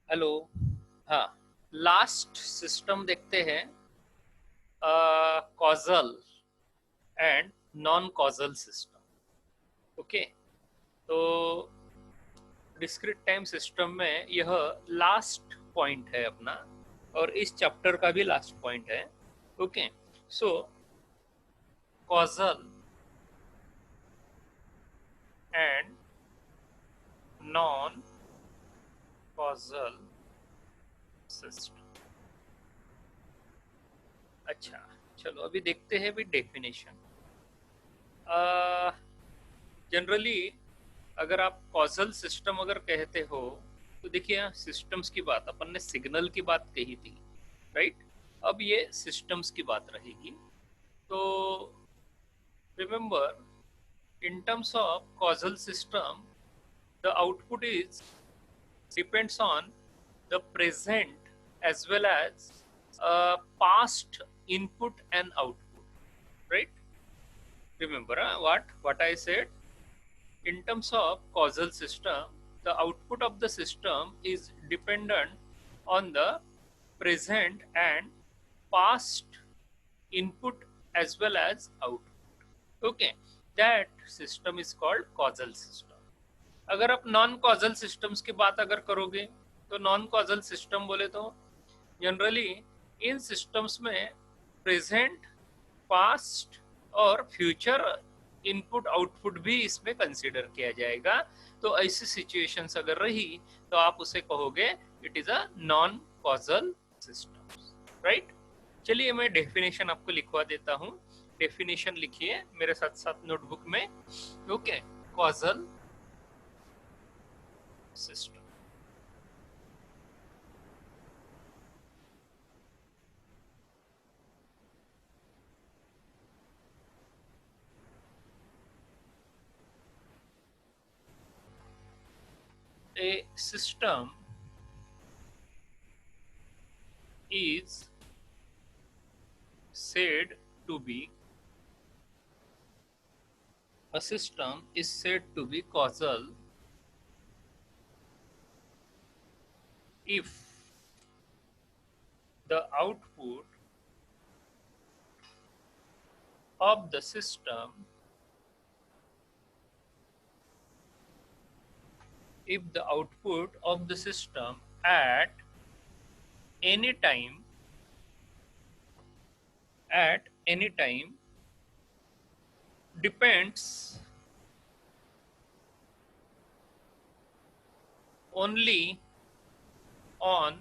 Hello. हाँ, last system देखते हैं, causal and non causal system. Okay, तो डिस्क्रीट टाइम सिस्टम में यह लास्ट पॉइंट है अपना, और इस चैप्टर का भी लास्ट पॉइंट है। Okay, so causal and non causal system. अच्छा, चलो अभी देखते हैं भी डेफिनेशन। जनरली अगर आप कॉजल सिस्टम अगर कहते हो, तो देखिए यहाँ सिस्टम्स की बात, अपन ने सिग्नल की बात कही थी, राइट। अब ये सिस्टम्स की बात रहेगी। तो remember, in terms of causal system, the output is depends on the present as well as past input and output, right? Remember what I said. In terms of causal system, the output of the system is dependent on the present and past input as well as output. Okay, that system is called causal system. अगर आप non causal systems की बात अगर करोगे, तो non causal system बोले तो generally in systems में प्रेजेंट, पास्ट और फ्यूचर इनपुट आउटपुट भी इसमें कंसीडर किया जाएगा। तो ऐसी सिचुएशंस अगर रही तो आप उसे कहोगे it is a non causal system, right. चलिए मैं डेफिनेशन आपको लिखवा देता हूँ। डेफिनेशन लिखिए मेरे साथ साथ नोटबुक में। Okay, causal system, a system is said to be causal if the output of the system at any time depends only on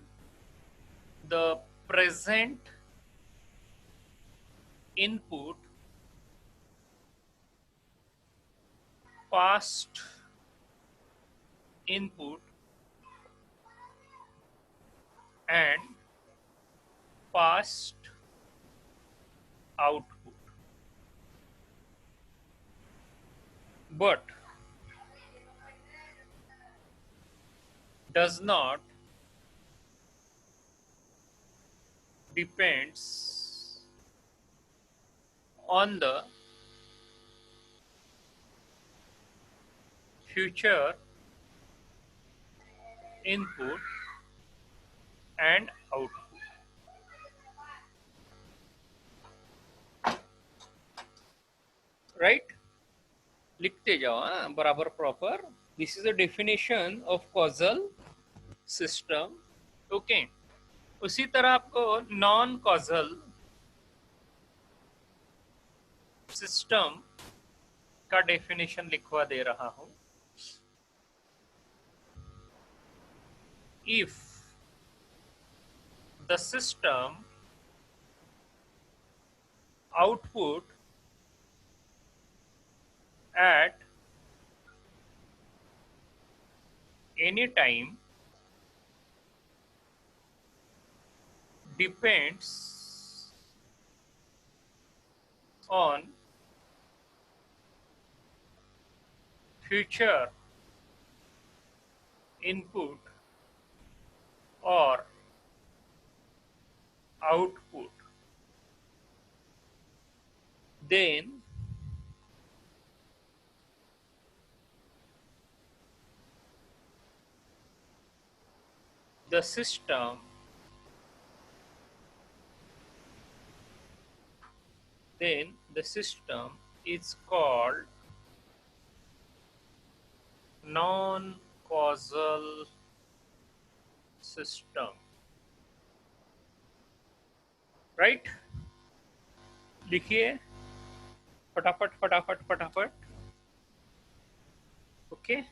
the present input, past input and past output, but does not depends on the future input and output, right। लिखते जाओ, हाँ, बराबर proper. This is a definition of causal system. Okay, उसी तरह आपको non causal system का definition लिखवा दे रहा हूं। If the system output at any time depends on future input or output, then the system then the system is called non-causal system, right? लिखिए फटाफट फटाफट फटाफट. ओके,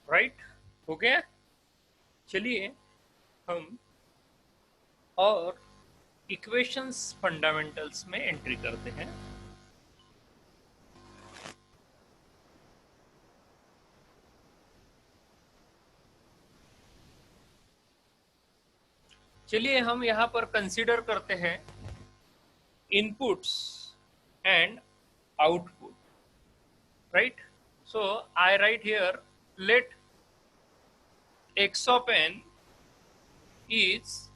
राइट, हो गया. चलिए हम और इक्वेशंस फंडामेंटल्स में एंट्री करते हैं. चलिए हम यहाँ पर कंसीडर करते हैं inputs and output, right. So I write here let x of n is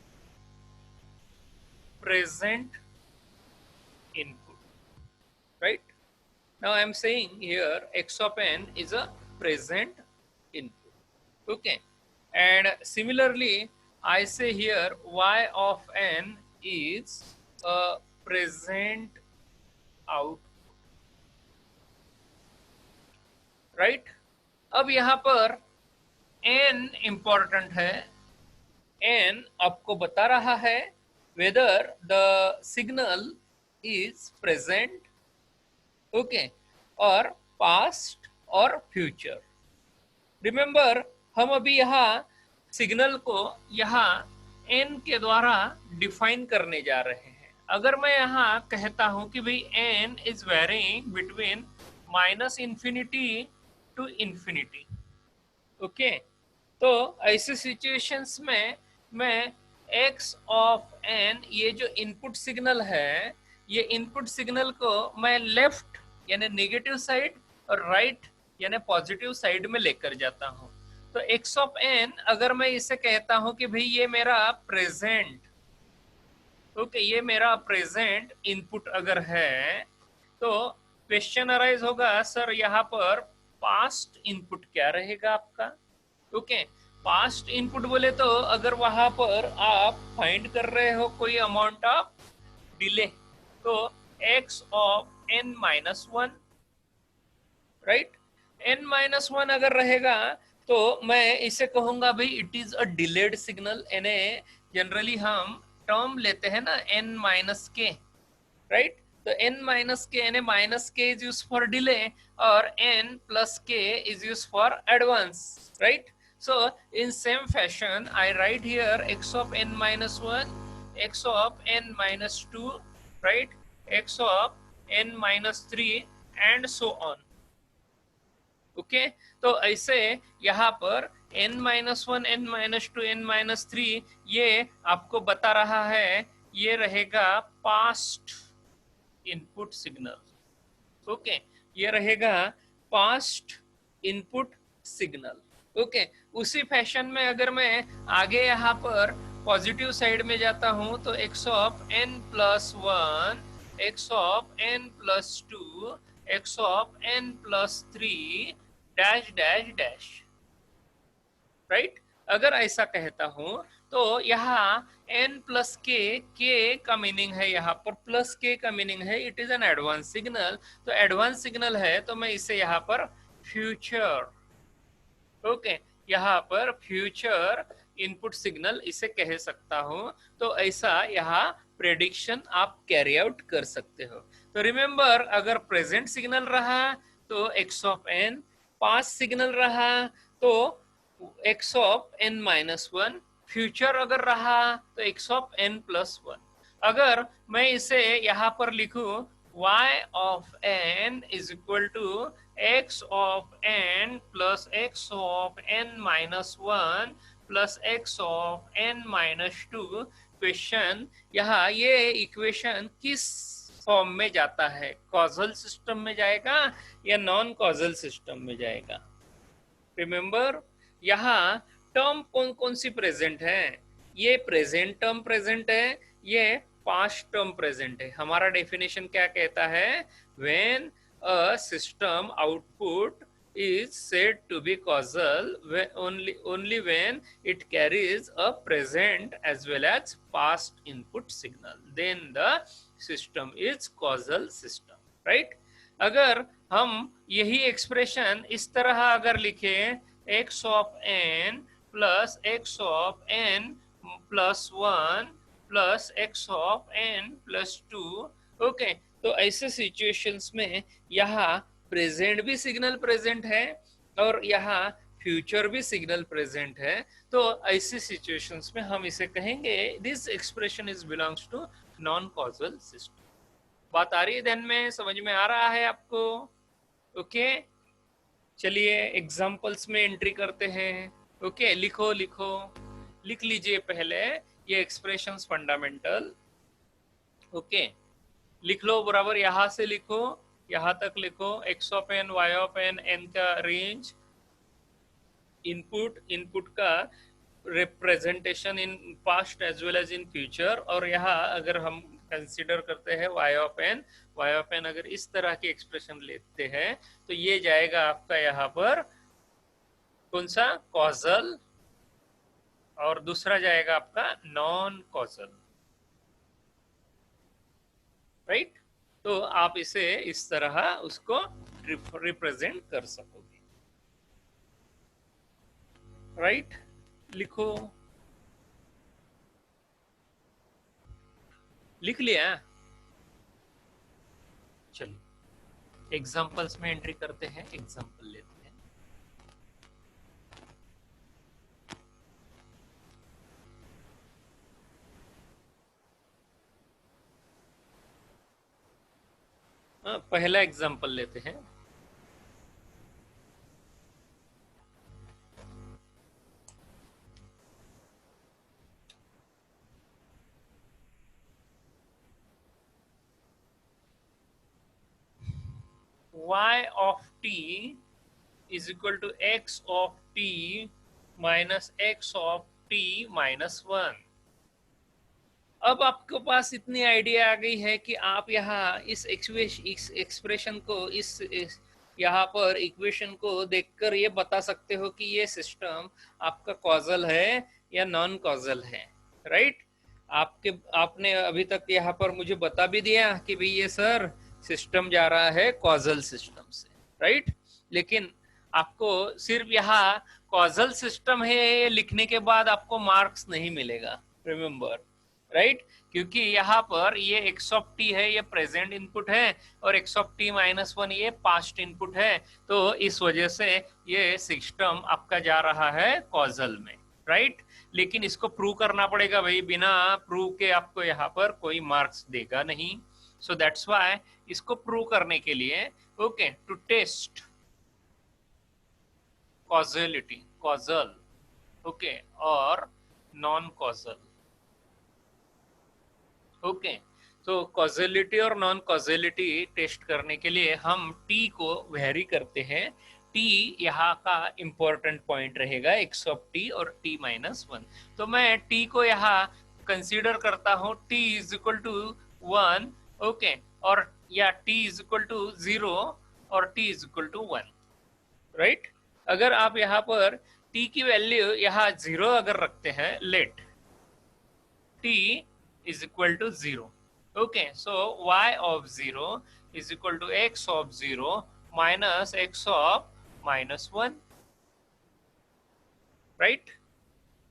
present input, right? Now I am saying here x of n is a present input, okay? And similarly I say here y of n is a present output, right? अब यहाँ पर n important है. n आपको बता रहा है whether the signal is present, okay, और past और फ्यूचर. रिमेंबर हम अभी यहाँ सिग्नल को यहाँ n के द्वारा डिफाइन करने जा रहे हैं. अगर मैं यहाँ कहता हूँ कि भाई n is varying between minus infinity to infinity, okay, तो ऐसे सिचुएशंस में मैं x ऑफ n ये जो इनपुट सिग्नल है, ये इनपुट सिग्नल को मैं लेफ्ट यानी नेगेटिव साइड और राइट यानी पॉजिटिव साइड में लेकर जाता हूँ. तो x ऑफ n अगर मैं इसे कहता हूँ कि भाई ये मेरा प्रेजेंट, ओके, ये मेरा प्रेजेंट इनपुट अगर है, तो क्वेश्चन अराइज होगा सर यहाँ पर पास्ट इनपुट क्या रहेगा आपका. ओके, पास्ट इनपुट बोले तो अगर वहां पर आप फाइंड कर रहे हो कोई अमाउंट ऑफ डिले, तो x of n minus one, right. n minus one अगर रहेगा तो मैं इसे कहूंगा भाई it is a delayed signal. यानी जनरली हम टर्म लेते हैं ना n माइनस के, राइट. तो n minus k यानी minus k is used for delay और n plus k is used for advance, right? So in same fashion I write here x of n minus 1, x of n minus 2, right, x of n minus 3 and so on, okay? तो ऐसे यहाँ पर n minus 1, n minus 2, n minus 3 ये आपको बता रहा है ये रहेगा पास्ट इनपुट सिग्नल, ओके, ये रहेगा पास्ट इनपुट सिग्नल, ओके. उसी फैशन में अगर मैं आगे यहाँ पर पॉजिटिव साइड में जाता हूँ तो x of n plus 1, x of n plus 2, x of n plus 3 dash dash dash, right. अगर ऐसा कहता हूँ तो यहाँ n प्लस k का मीनिंग है, यहाँ पर प्लस k का मीनिंग है it is an advance signal. तो एडवांस सिग्नल है तो मैं इसे यहाँ पर फ्यूचर, ओके, यहाँ पर फ्यूचर इनपुट सिग्नल इसे कह सकता हूँ. तो ऐसा यहाँ प्रेडिक्शन आप कैरी आउट कर सकते हो. तो रिमेंबर अगर प्रेजेंट सिग्नल रहा तो x of n, past signal रहा तो x of n minus one, future अगर रहा तो x of n plus one. अगर मैं इसे यहाँ पर लिखूं y of n is equal to x of n plus x of n minus one plus x of n minus two, question यहाँ ये इक्वेशन किस फॉर्म में जाता है, कॉजल सिस्टम में जाएगा या नॉन कॉजल सिस्टम में जाएगा? रिमेंबर, यहाँ टर्म कौन कौन सी प्रेजेंट है? ये प्रेजेंट टर्म प्रेजेंट है, ये पास्ट टर्म प्रेजेंट है। हमारा डेफिनेशन क्या कहता है? When a system output is said to be causal only when it carries a present as well as past input signal, then the system is causal system, right? अगर हम यही expression इस तरह अगर लिखे x of n plus x of n plus one plus x of n plus two, okay, तो ऐसे situations में यहाँ प्रेजेंट भी सिग्नल प्रेजेंट है और यहाँ फ्यूचर भी सिग्नल प्रेजेंट है, तो ऐसी सिचुएशंस में हम इसे कहेंगे this expression is belongs to non causal system. बात आ रही है ध्यान में, समझ में आ रहा है आपको? ओके, चलिए एग्जांपल्स में एंट्री करते हैं। ओके, लिखो लिख लीजिए पहले ये एक्सप्रेशंस फंडामेंटल। ओके, लिख लो बराबर, यहाँ से लिखो यहाँ तक लिखो, x of n y of n, n का रेंज, इनपुट का representation in past as well as in future, और यहाँ अगर हम कंसीडर करते हैं y ऑफ n अगर इस तरह की एक्सप्रेशन लेते हैं तो ये जाएगा आपका यहाँ पर कौन सा? कॉजल, और दूसरा जाएगा आपका नॉन कॉजल, राइट? तो आप इसे इस तरह उसको रिप्रेजेंट कर सकोगे, राइट? लिखो, लिख लिया? चलिए एग्जांपल्स में एंट्री करते हैं, एग्जांपल लेते हैं। पहला एग्जांपल लेते हैं। y of t is equal to x of t minus x of t minus one. अब आपके पास इतनी आइडिया आ गई है कि आप यहाँ इस एक्सप्रेशन को इस यहाँ पर इक्वेशन को देखकर ये बता सकते हो कि ये सिस्टम आपका कॉजल है या नॉन कॉजल है, राइट? आपने अभी तक यहाँ पर मुझे बता भी दिया कि भाई ये सर सिस्टम जा रहा है कॉजल सिस्टम से, राइट? लेकिन आपको सिर्फ यहाँ कॉजल सिस्टम है लिखने के बाद आपको मार्क्स नहीं मिलेगा, रिमेम्बर, राइट? क्योंकि यहाँ पर ये x ऑफ t है, ये प्रेजेंट इनपुट है, और x of t minus one ये पास्ट इनपुट है, तो इस वजह से ये सिस्टम आपका जा रहा है कॉजल में, राइट? लेकिन इसको प्रूव करना पड़ेगा भाई, बिना प्रूव के आपको यहाँ पर कोई मार्क्स देगा नहीं। सो दैट्स व्हाई इसको प्रूव करने के लिए, okay, to test causality, causal, okay, और नॉन कॉजल, ओके, तो कॉजलिटी और नॉन कॉजलिटी टेस्ट करने के लिए हम t को वेरी करते हैं। t यहाँ का इंपॉर्टेंट पॉइंट रहेगा, x ऑफ t और t माइनस वन। तो मैं t को यहाँ कंसीडर करता हूँ t is equal to one, okay, और या t is equal to zero और t is equal to one, right? अगर आप यहाँ पर t की वैल्यू यहाँ जीरो अगर रखते हैं, let t is equal to 0. Okay, so y of 0 is equal to x of 0 minus x of minus 1, right?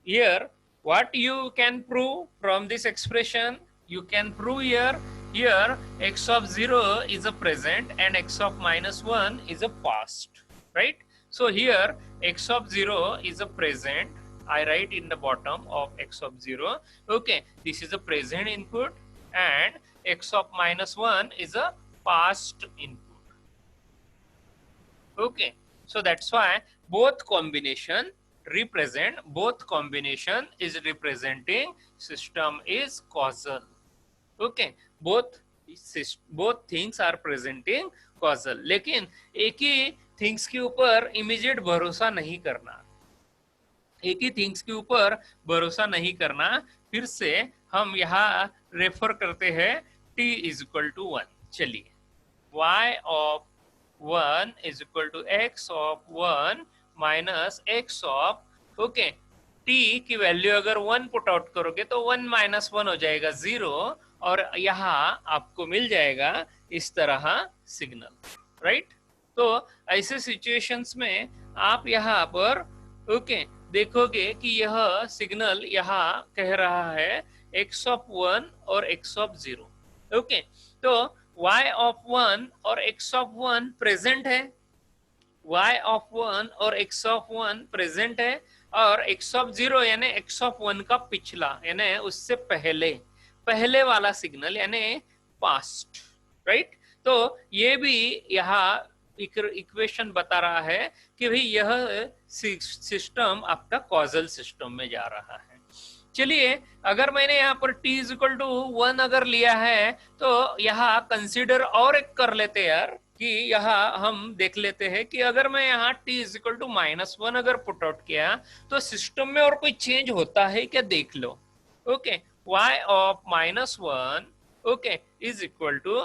Here, what you can prove from this expression? You can prove here x of 0 is a present and x of minus 1 is a past, right? So here x of 0 is a present. I write in the bottom of x of 0. Okay, this is a present input, and x of minus 1 is a past input. Okay, so that's why both combination is representing system is causal. Okay, both things are presenting causal. लेकिन एक ही things के ऊपर immediate भरोसा नहीं करना, एक ही things के ऊपर भरोसा नहीं करना। फिर से हम यहाँ रेफर करते हैं t इज इक्वल टू 1। चलिए, y of 1 is equal to x of 1 minus x of, okay, t की वैल्यू अगर 1 पुट आउट करोगे तो 1 माइनस 1 हो जाएगा 0, और यहाँ आपको मिल जाएगा इस तरह सिग्नल, राइट। तो ऐसे सिचुएशंस में आप यहाँ पर ओके देखोगे कि यह सिग्नल यहाँ कह रहा है x ऑफ 1 और x ऑफ 0। ओके, तो y ऑफ 1 और x ऑफ 1 प्रेजेंट है, y ऑफ 1 और x ऑफ 1 प्रेजेंट है, और x ऑफ 0 यानी x ऑफ 1 का पिछला यानी उससे पहले वाला सिग्नल यानी पास्ट, राइट। तो ये भी यहाँ इक्वेशन बता रहा है कि भाई यह सिस्टम आपका कॉजल सिस्टम में जा रहा है। चलिए, अगर मैंने यहाँ पर t इज इक्वल टू 1 अगर लिया है तो यहाँ कंसीडर और एक कर लेते यार, कि यहाँ हम देख लेते हैं कि अगर मैं यहाँ t इज इक्वल टू -1 अगर पुट आउट किया तो सिस्टम में और कोई चेंज होता है क्या, देख लो। Okay, y of -1 okay is equal to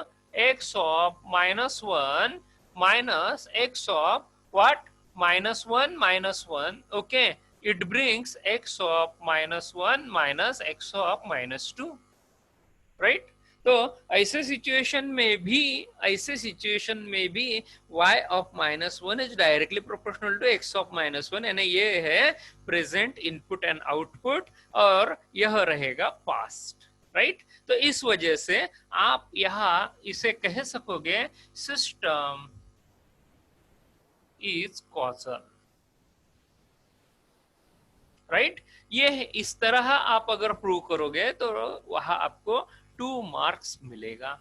x of -1 minus x of what, -1 okay, it brings x of -1 minus x of -2, right। तो ऐसे सिचुएशन में भी y of -1 is directly proportional to x of -1, यानी ये है present input and output, और यह रहेगा पास्ट, राइट। तो इस वजह से आप यहाँ इसे कह सकोगे सिस्टम is causal, राइट। ये इस तरह आप अगर प्रूव करोगे तो वहां आपको 2 मार्क्स मिलेगा,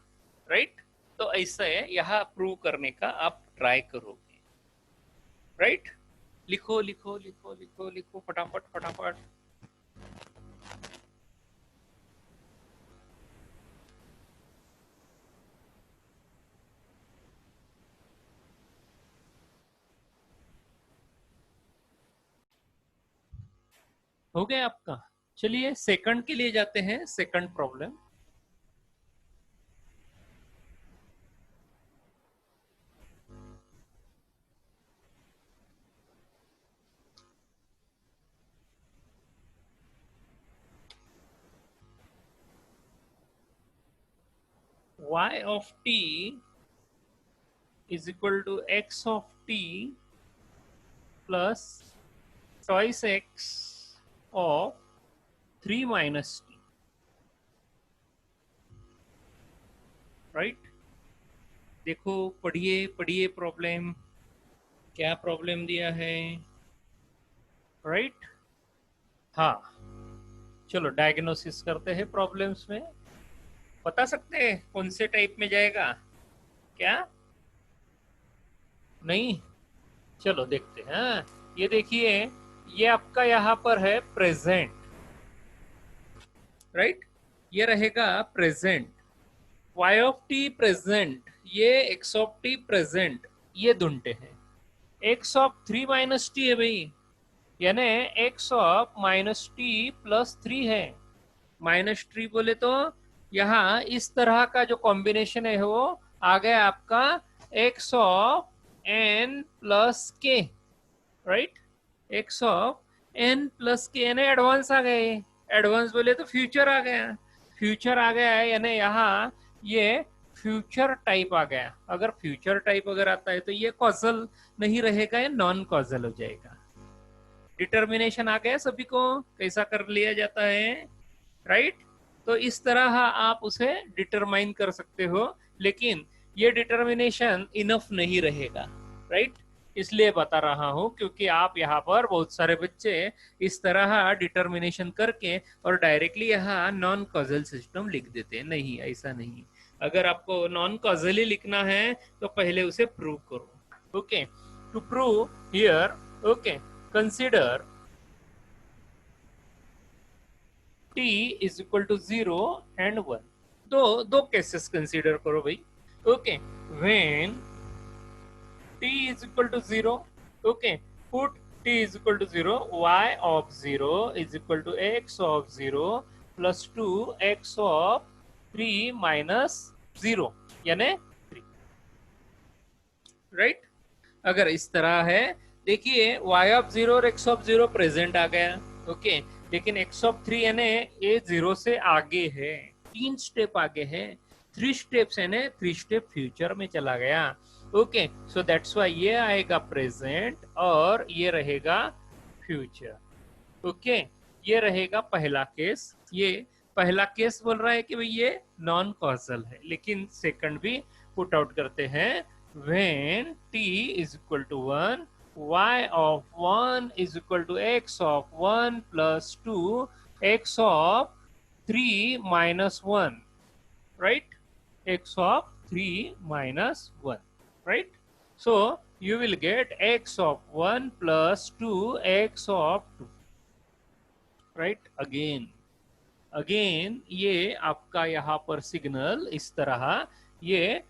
राइट। तो ऐसे यहाँ प्रूव करने का आप ट्राई करोगे, राइट। लिखो लिखो लिखो लिखो लिखो फटाफट फटाफट। हो गया आपका। चलिए सेकंड के लिए जाते हैं, second problem. y of t is equal to x of t plus twice x of 3 minus t, right. देखो, पढ़िए प्रॉब्लम, क्या प्रॉब्लम दिया है, राइट। हाँ, चलो डायग्नोसिस करते हैं प्रॉब्लम्स में। बता सकते हैं कौन से टाइप में जाएगा क्या, नहीं? चलो देखते हैं। हाँ, ये देखिए, ये आपका यहाँ पर है प्रेजेंट, राइट। ये रहेगा present, y of t present, ये x ऑफ t प्रेजेंट, ये दुंटे हैं। x ऑफ 3 माइनस टी है भाई, यानी x of minus T plus 3 है। -3 बोले तो यहाँ इस तरह का जो कॉम्बिनेशन है वो आ गया आपका x of n plus k, right. x of n plus के यानी एडवांस आ गए, एडवांस बोले तो फ्यूचर आ गया है, यानी यहाँ ये फ्यूचर टाइप आ गया। अगर फ्यूचर टाइप अगर आता है तो ये कॉजल नहीं रहेगा, ये नॉन कॉजल हो जाएगा। डिटर्मिनेशन आ गया सभी को, कैसा कर लिया जाता है, राइट। तो इस तरह आप उसे डिटरमाइन कर सकते हो, लेकिन ये डिटर्मिनेशन इनफ नहीं रहेगा, राइट। इसलिए बता रहा हूं क्योंकि आप यहाँ पर बहुत सारे बच्चे इस तरह डिटर्मिनेशन करके और डायरेक्टली यहाँ नॉन कॉजल सिस्टम लिख देते हैं। नहीं, ऐसा नहीं। अगर आपको नॉन कॉजल ही लिखना है तो पहले उसे प्रूव करो। Okay, to prove here, okay, consider t is equal to 0 and 1। दो केसेस कंसीडर करो भाई। Okay, when t is equal to 0, okay, put t is equal to 0, y of 0 is equal to x of 0 plus 2 x of 3 minus 0 यानी 3, right. अगर इस तरह है, देखिए y of 0 और x ऑफ 0 प्रेजेंट आ गया, ओके, लेकिन x ऑफ 3 यानी ये 0 से आगे है, 3 स्टेप आगे है, 3 स्टेप्स यानी 3 स्टेप फ्यूचर में चला गया। ओके, सो दैट्स वाई ये आएगा प्रेजेंट और ये रहेगा फ्यूचर। ओके, ये रहेगा पहला केस। ये पहला केस बोल रहा है कि भाई ये नॉन कॉजल है, लेकिन सेकंड भी पुट आउट करते हैं। when t is equal to 1, y of 1 is equal to x of 1 plus 2 x of 3 minus 1, right? X of 3 minus 1, right? So you will get x of 1 plus 2 x of 2, right? Again ये आपका यहाँ पर signal इस तरह ये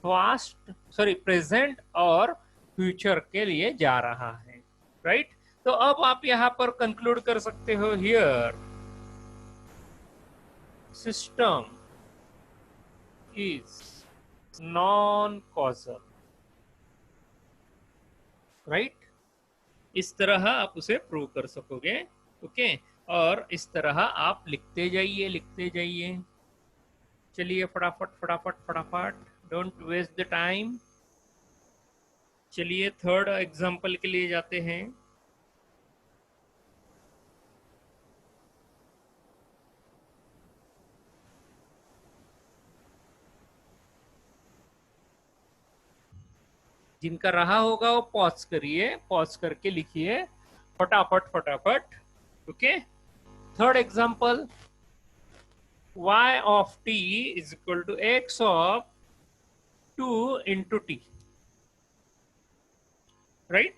past present और future के लिए जा रहा है, राइट? तो अब आप यहाँ पर कंक्लूड कर सकते हो, here system is non causal, right? इस तरह आप उसे प्रूव कर सकोगे। ओके, और इस तरह आप लिखते जाइए। चलिए फटाफट, डोंट वेस्ट द टाइम। चलिए थर्ड एग्जांपल के लिए जाते हैं। जिनका रहा होगा वो पॉज करिए, पॉज करके लिखिए फटाफट। Okay, third example, y of t is equal to x of 2 into t, right?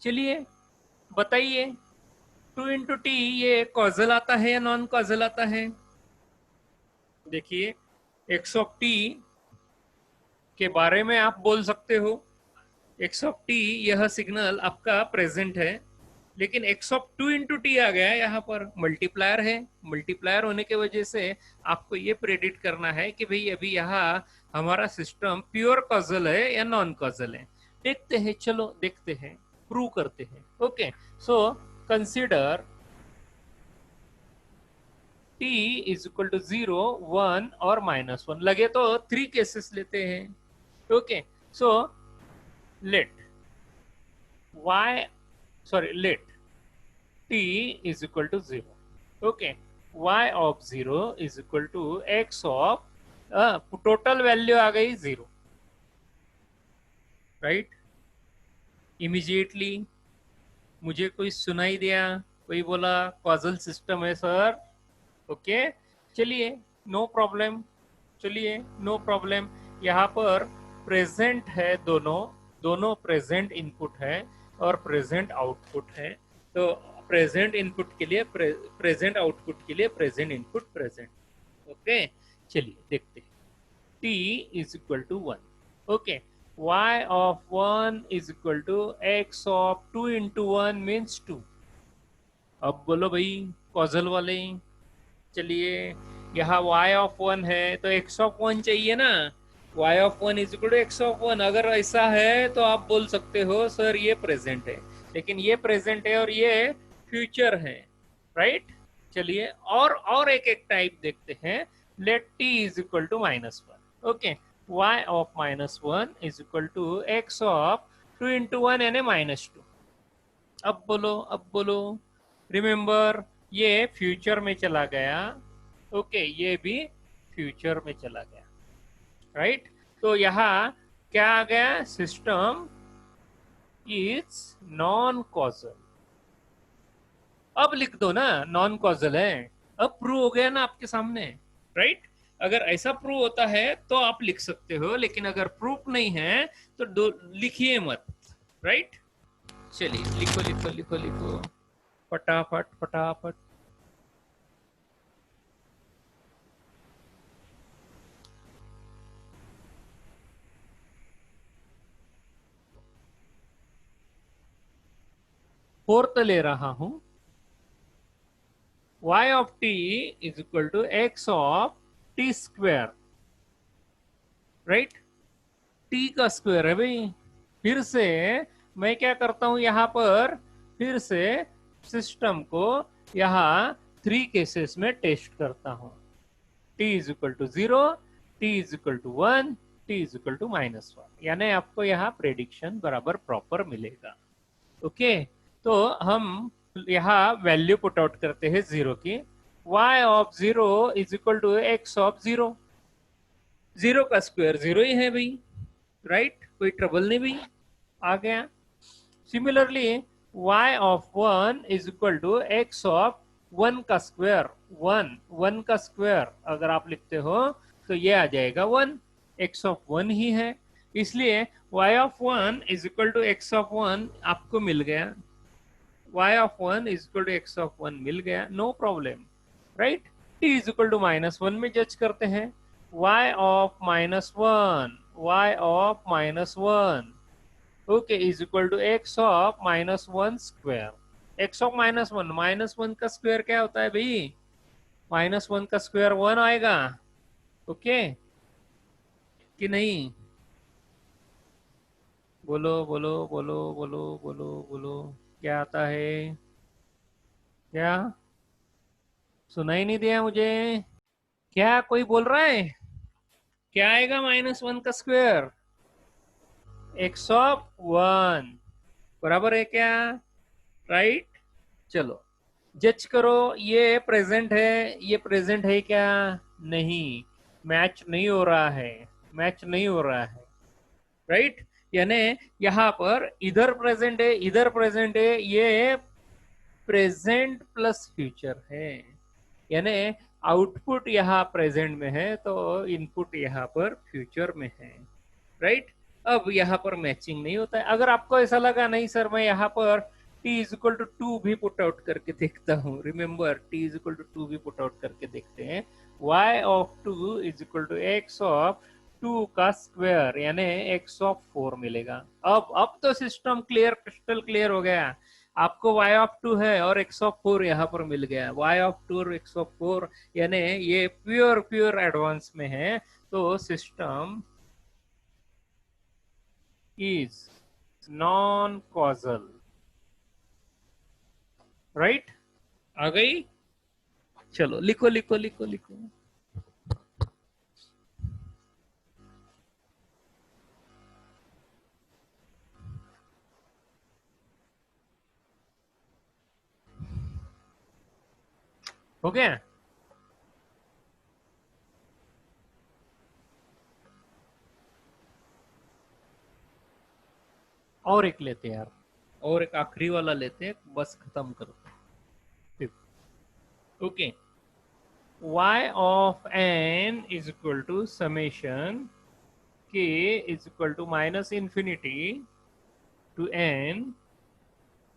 चलिए बताइए 2 into t ये कॉजल आता है या नॉन कॉजल आता है? देखिए x of t के बारे में आप बोल सकते हो, x of t यह सिग्नल आपका प्रेजेंट है, लेकिन x ऑफ 2 इंटू टी आ गया, यहाँ पर मल्टीप्लायर है। मल्टीप्लायर होने के वजह से आपको ये प्रेडिक्ट करना है कि भाई अभी यहाँ हमारा सिस्टम प्योर कॉजल है या नॉन कॉजल है। देखते हैं, चलो देखते हैं, प्रूव करते हैं। Okay, so consider t is equal to 0, 1 और -1। लगे तो 3 केसेस लेते हैं। Okay, so let t is equal to 0. Okay, y of 0 is equal to x of total value आ गई 0, राइट? इमीडिएटली मुझे कोई सुनाई दिया, कोई बोला कॉजल सिस्टम है सर। ओके, चलिए नो प्रॉब्लम। यहाँ पर प्रेजेंट है, दोनों प्रेजेंट इनपुट है और प्रेजेंट आउटपुट है। तो प्रेजेंट इनपुट के लिए प्रेजेंट आउटपुट के लिए प्रेजेंट इनपुट प्रेजेंट। ओके, चलिए देखते हैं। t is equal to 1, okay, y of 1 is equal to x of 2 into 1 means 2। अब बोलो भाई कॉजल वाले, चलिए यहाँ y ऑफ 1 है तो x ऑफ 1 चाहिए ना, y of 1 is equal to x of 1। अगर ऐसा है तो आप बोल सकते हो सर ये प्रेजेंट है, लेकिन ये प्रेजेंट है और ये फ्यूचर है, राइट? चलिए और एक टाइप देखते हैं। Let t is equal to -1, okay, y of -1 is equal to x of 2 into 1 यानी -2। अब बोलो, रिमेंबर ये फ्यूचर में चला गया, ओके, ये भी फ्यूचर में चला गया, राइट? तो यहाँ क्या आ गया, सिस्टम इज नॉन कॉजल। अब लिख दो ना, नॉन कॉजल है। अब प्रूव हो गया ना आपके सामने, राइट। अगर ऐसा प्रूव होता है तो आप लिख सकते हो, लेकिन अगर प्रूफ नहीं है तो लिखिए मत, राइट। चलिए लिखो लिखो लिखो लिखो, फटाफट फटाफट। फोर्थ ले रहा हूं, y of t is equal to x of t square, right. t का स्क्वायर है भाई। फिर से मैं क्या करता हूं यहां पर, फिर से सिस्टम को यहां 3 केसेस में टेस्ट करता हूं। t is equal to 0, t is equal to 1, t is equal to -1, यानी आपको यहाँ प्रेडिक्शन बराबर प्रॉपर मिलेगा। ओके, तो हम यहाँ वैल्यू पुट आउट करते हैं 0 की। y of 0 is equal to x of 0। 0 का स्क्वायर 0 ही है भाई, राइट, कोई ट्रबल नहीं भाई, आ गया। Similarly y of 1 is equal to x of 1 का स्क्वायर। 1 का स्क्वायर अगर आप लिखते हो तो ये आ जाएगा 1, x ऑफ 1 ही है, इसलिए y of 1 is equal to x of 1 आपको मिल गया। y of 1 is equal to x of 1 मिल गया, no problem, right. t is equal to -1 में जज करते हैं। y of -1, y of -1, okay, is equal to x of -1 square. x of -1 का स्क्वायर क्या होता है भाई, -1 का स्क्वायर 1 आएगा, ओके कि नहीं? बोलो बोलो बोलो बोलो बोलो बोलो, क्या आता है? क्या सुनाई नहीं दिया मुझे? क्या कोई बोल रहा है? क्या आएगा -1 का स्क्वायर? x ऑफ 1 बराबर है क्या, राइट। चलो जज करो, ये प्रेजेंट है, ये प्रेजेंट है क्या? नहीं, मैच नहीं हो रहा है, मैच नहीं हो रहा है, राइट। यानी यहाँ पर इधर प्रेजेंट है, इधर प्रेजेंट है, ये प्रेजेंट प्लस फ्यूचर है, यानी आउटपुट यहाँ प्रेजेंट में है तो इनपुट यहाँ पर फ्यूचर में है, राइट। अब यहाँ पर मैचिंग नहीं होता है। अगर आपको ऐसा लगा नहीं सर मैं यहाँ पर t इज इक्वल टू 2 भी पुट आउट करके देखता हूँ, remember t is equal to 2 भी पुट आउट करके देखते हैं। y of 2 is equal to x of 2 का स्क्वायर, यानी x ऑफ 4 मिलेगा। अब तो सिस्टम क्लियर, क्रिस्टल क्लियर हो गया। आपको y ऑफ 2 है और x ऑफ 4 यहाँ पर मिल गया, y ऑफ 2 और x ऑफ 4, यानी ये प्योर एडवांस में है, तो सिस्टम is non-causal, राइट। आ गई? चलो लिखो लिखो लिखो लिखो। हो गया? और एक लेते हैं यार, और एक आखिरी वाला लेते हैं, बस खत्म करते हैं। Okay, y of n is equal to summation k is equal to -infinity to n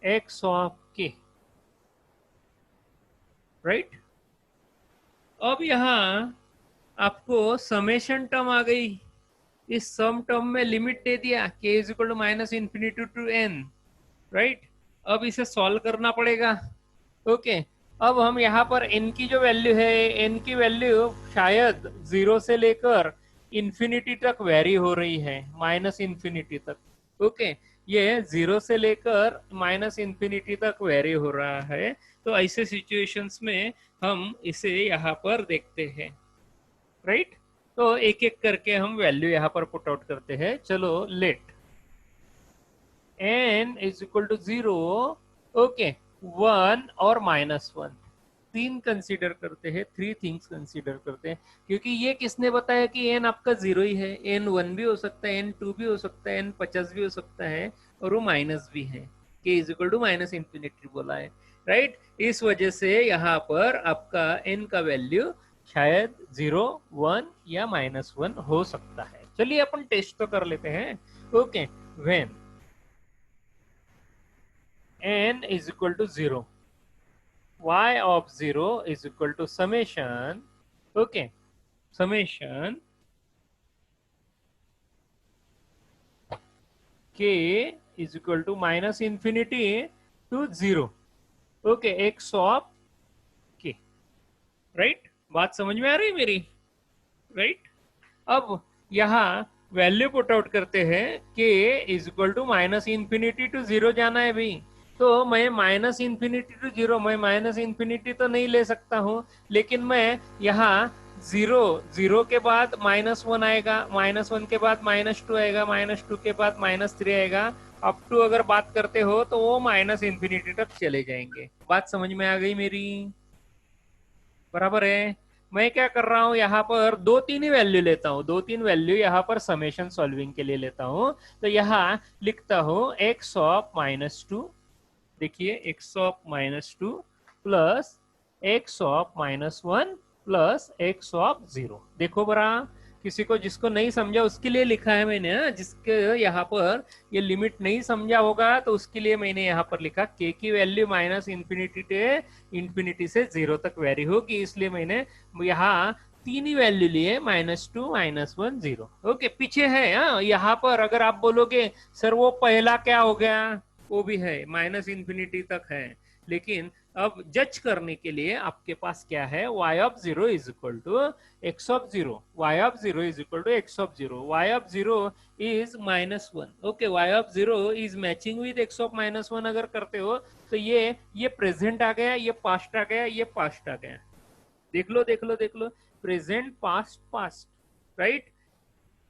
x of k, right. अब यहाँ आपको समेशन टर्म आ गई, इस सम टर्म में लिमिट दे दिया, k is equal to -infinity to n, right. अब इसे सॉल्व करना पड़ेगा, ओके। अब हम यहाँ पर n की जो वैल्यू है, n की वैल्यू शायद 0 से लेकर इंफिनिटी तक वेरी हो रही है, -infinity तक, ओके। ये 0 से लेकर -infinity तक वेरी हो रहा है, तो ऐसे सिचुएशंस में हम इसे यहाँ पर देखते हैं, राइट। तो एक एक करके हम वैल्यू यहाँ पर पुट आउट करते हैं। चलो let n is equal to 0, okay, 1 और -1, 3 कंसीडर करते हैं, 3 थिंग्स कंसीडर करते हैं, क्योंकि ये किसने बताया कि n आपका 0 ही है, n 1 भी हो सकता है, n 2 भी हो सकता है, n 50 भी हो सकता है, और वो माइनस भी है, k is equal to minus infinity बोला है, राइट। इस वजह से यहाँ पर आपका n का वैल्यू शायद 0, 1 या -1 हो सकता है। चलिए अपन टेस्ट तो कर लेते हैं। Okay, when n is equal to 0, y of 0 is equal to summation, okay, summation k is equal to minus infinity to 0, okay, x of k, right। बात समझ में आ रही है मेरी, राइट। अब यहाँ वैल्यू पुट आउट करते हैं, k is equal to minus infinity to 0 जाना है भाई। तो मैं माइनस इंफिनिटी टू 0, मैं माइनस इंफिनिटी तो नहीं ले सकता हूँ, लेकिन मैं यहाँ 0 के बाद -1 आएगा, -1 के बाद -2 आएगा, -2 के बाद -3 आएगा, अप टू अगर बात करते हो तो वो माइनस इंफिनिटी तक चले जाएंगे। बात समझ में आ गई मेरी, बराबर है। मैं क्या कर रहा हूं, यहाँ पर 2-3 ही वैल्यू लेता हूँ, 2-3 वैल्यू यहाँ पर समेशन सॉल्विंग के लिए लेता हूँ। तो यहाँ लिखता हूँ x ऑफ -2, देखिए x of -2 plus x of -1 plus x of 0। देखो बरा, किसी को जिसको नहीं समझा उसके लिए लिखा है मैंने, जिसके यहाँ पर ये लिमिट नहीं समझा होगा तो उसके लिए मैंने यहाँ पर लिखा k की वैल्यू माइनस इंफिनिटी से 0 तक वेरी होगी, इसलिए मैंने यहाँ 3 ही वैल्यू लिए, -2, -1, 0। ओके, पीछे है यहाँ पर अगर आप बोलोगे सर वो पहला क्या हो गया, वो भी है माइनस इंफिनिटी तक है, लेकिन अब जज करने के लिए आपके पास क्या है, y of 0 is equal to x of 0, y of 0 is equal to x of 0, y of 0 is -1। Okay, y of 0 is matching with x of -1 अगर करते हो तो ये प्रेजेंट आ गया, ये पास्ट आ गया, ये पास्ट आ गया। देख लो देख लो देख लो, प्रेजेंट पास्ट पास्ट, राइट।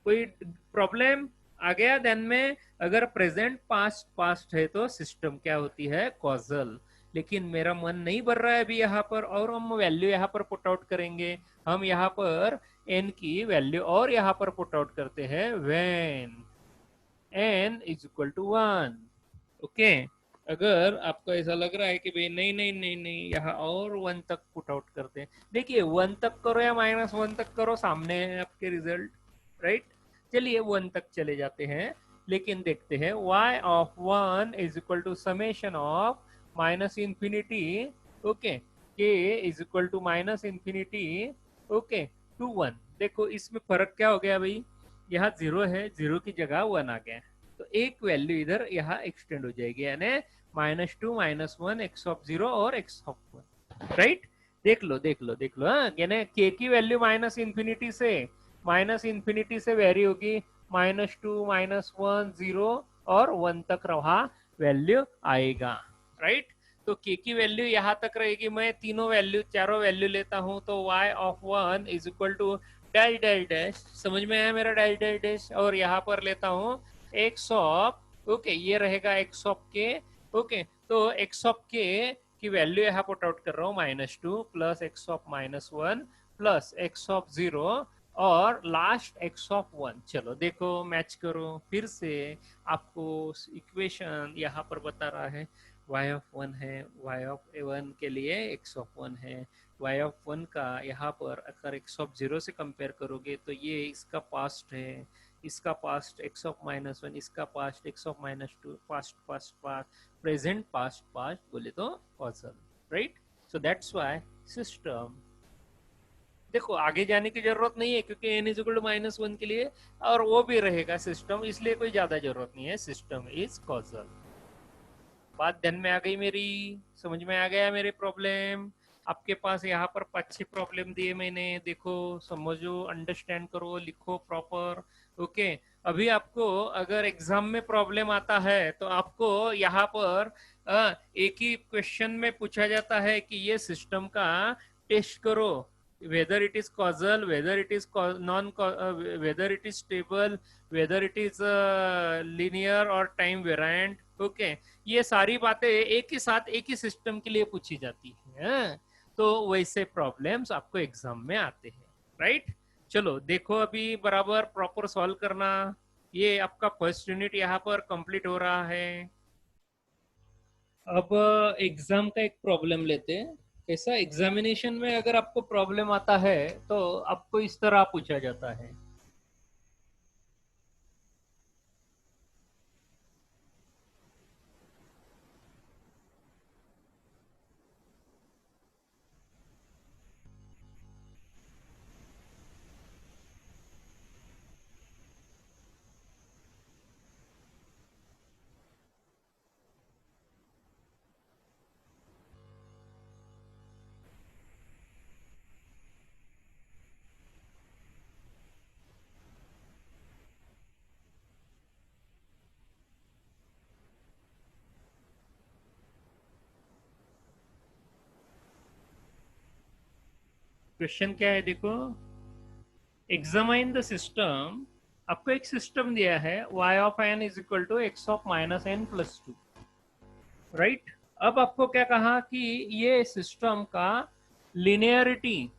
कोई प्रॉब्लम आ गया ध्यान में, अगर प्रेजेंट पास्ट पास्ट है तो सिस्टम क्या होती है, कॉजल। लेकिन मेरा मन नहीं भर रहा है अभी यहाँ पर, और हम वैल्यू यहाँ पर पुट आउट करेंगे। हम यहाँ पर n की वैल्यू और यहाँ पर पुट आउट करते हैं, when n is equal to 1। Okay, अगर आपको ऐसा लग रहा है कि भाई नहीं नहीं नहीं नहीं यहाँ और 1 तक पुट आउट करते हैं, देखिए 1 तक करो या -1 तक करो, सामने है आपके रिजल्ट, राइट। चलिए 1 तक चले जाते हैं, लेकिन देखते हैं y of 1 is equal to summation of minus infinity, okay, k is equal to minus infinity, okay, to 1। देखो इसमें फर्क क्या हो गया भाई, यहाँ 0 है, 0 की जगह 1 आ गया, तो एक वैल्यू इधर यहाँ एक्सटेंड हो जाएगी, यानी -2, -1, x ऑफ 0 और x ऑफ 1, राइट। देख लो देख लो देख लो, यानी k की वैल्यू माइनस इंफिनिटी से वेरी होगी, -2, -1, 0 और 1 तक रहा वैल्यू आएगा, राइट। तो k की वैल्यू यहाँ तक रहेगी, मैं चारों वैल्यू लेता हूँ, तो y of 1 is equal to dash dash dash, समझ में आया मेरा, डैश डैश डैश, और यहाँ पर लेता हूँ x ऑफ, ओके, ये रहेगा x ऑफ k, ओके, तो x ऑफ k की वैल्यू यहाँ पुट आउट कर रहा हूँ, -2 plus x of -1 plus x of 0 और लास्ट x ऑफ 1। चलो देखो मैच करो फिर से, आपको इक्वेशन यहाँ पर बता रहा है y ऑफ 1 है, y ऑफ 1 के लिए x ऑफ 1 है, y ऑफ 1 का यहाँ पर अगर x ऑफ 0 से कंपेयर करोगे तो ये इसका पास्ट है, इसका पास्ट x ऑफ -1, इसका past x of -2, past past past, present past past बोले तो causal, right. So that's why system, देखो आगे जाने की जरूरत नहीं है क्योंकि n इज इक्वल टू -1 के लिए, और वो भी रहेगा सिस्टम, इसलिए कोई ज्यादा जरूरत नहीं है, सिस्टम इज कॉजल। बात ध्यान में आ गई मेरी, समझ में आ गया मेरे प्रॉब्लम। आपके पास यहाँ पर 5-6 प्रॉब्लम दिए मैंने, देखो समझो, अंडरस्टैंड करो, लिखो प्रॉपर, ओके। अभी आपको अगर एग्जाम में प्रॉब्लम आता है तो आपको यहाँ पर एक ही क्वेश्चन में पूछा जाता है कि ये सिस्टम का टेस्ट करो, whether it is causal, whether it is non whether it is stable, whether it is linear or time variant, okay, ये सारी बातें एक ही साथ एक ही सिस्टम के लिए पूछी जाती है, तो वैसे प्रॉब्लम्स आपको एग्जाम में आते हैं, राइट। चलो देखो अभी बराबर प्रॉपर सॉल्व करना, ये आपका फर्स्ट यूनिट यहाँ पर कंप्लीट हो रहा है। अब एग्जाम का एक प्रॉब्लम लेते हैं। ऐसा एग्जामिनेशन में अगर आपको प्रॉब्लम आता है तो आपको इस तरह पूछा जाता है। क्वेश्चन क्या है देखो, एग्जामाइन द सिस्टम। आपको एक सिस्टम दिया है y of n is equal to x of minus n plus two, right. अब आपको क्या कहा कि ये सिस्टम का लिनियरिटी,